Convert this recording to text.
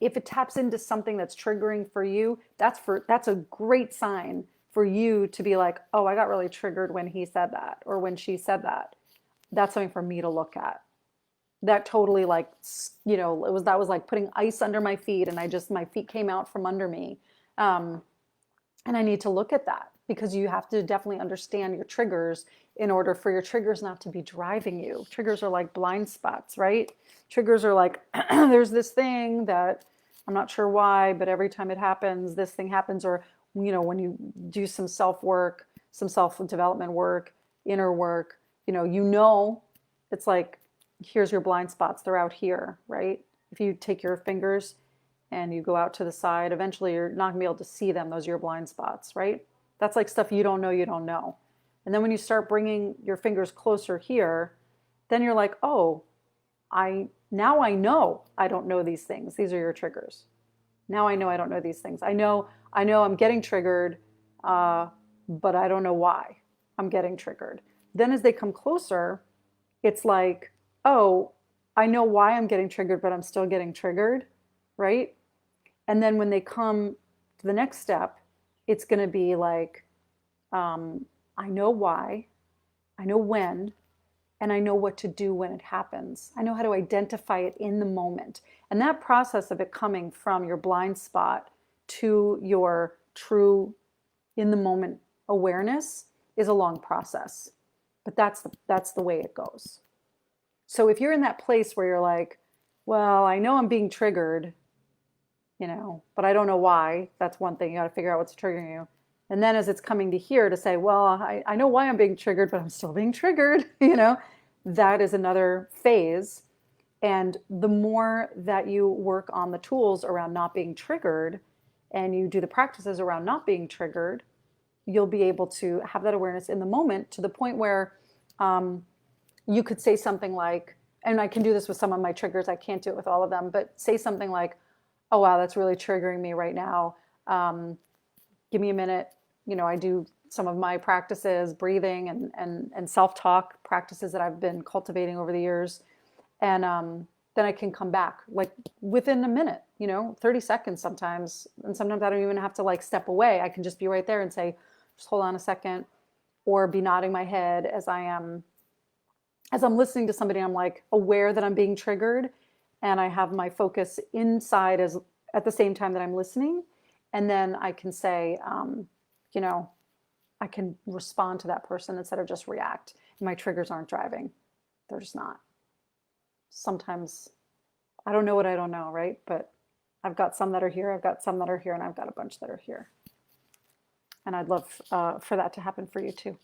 if it taps into something that's triggering for you, that's a great sign for you to be like, oh, I got really triggered when he said that or when she said that. That's something for me to look at. That totally like, that was like putting ice under my feet, and my feet came out from under me. Um, and I need to look at that because you have to definitely understand your triggers in order for your triggers not to be driving you. Triggers are like blind spots, right? Triggers are like, there's this thing that I'm not sure why, but every time it happens, this thing happens. Or, when you do some self work, some self development work, inner work, it's like, here's your blind spots. They're out here, right? If you take your fingers and you go out to the side, eventually you're not gonna be able to see them. Those are your blind spots, right? That's like stuff you don't know, you don't know. And then when you start bringing your fingers closer here, then you're like, oh, I know I don't know these things. These are your triggers. Now I know I don't know these things. I know I'm getting triggered, but I don't know why I'm getting triggered. Then as they come closer, it's like, oh, I know why I'm getting triggered, but I'm still getting triggered, right? And then when they come to the next step, it's going to be like, I know why, I know when, and I know what to do when it happens. I know how to identify it in the moment. And that process of it coming from your blind spot to your true in the moment awareness is a long process. But that's the way it goes. So if you're in that place where you're like, well, I know I'm being triggered, but I don't know why. That's one thing. You got to figure out what's triggering you. And then as it's coming to here to say, well, I know why I'm being triggered, but I'm still being triggered, that is another phase. And the more that you work on the tools around not being triggered and you do the practices around not being triggered, you'll be able to have that awareness in the moment to the point where you could say something like, and I can do this with some of my triggers, I can't do it with all of them, but say something like, oh, wow, that's really triggering me right now. Give me a minute. I do some of my practices, breathing and self-talk practices that I've been cultivating over the years. And then I can come back like within a minute, 30 seconds sometimes. And sometimes I don't even have to like step away. I can just be right there and say, just hold on a second, or be nodding my head as I'm listening to somebody. I'm like aware that I'm being triggered, and I have my focus inside as at the same time that I'm listening. And then I can say, I can respond to that person instead of just react. And my triggers aren't driving. They're just not. Sometimes I don't know what I don't know, right? But I've got some that are here, I've got some that are here, and I've got a bunch that are here. And I'd love for that to happen for you too.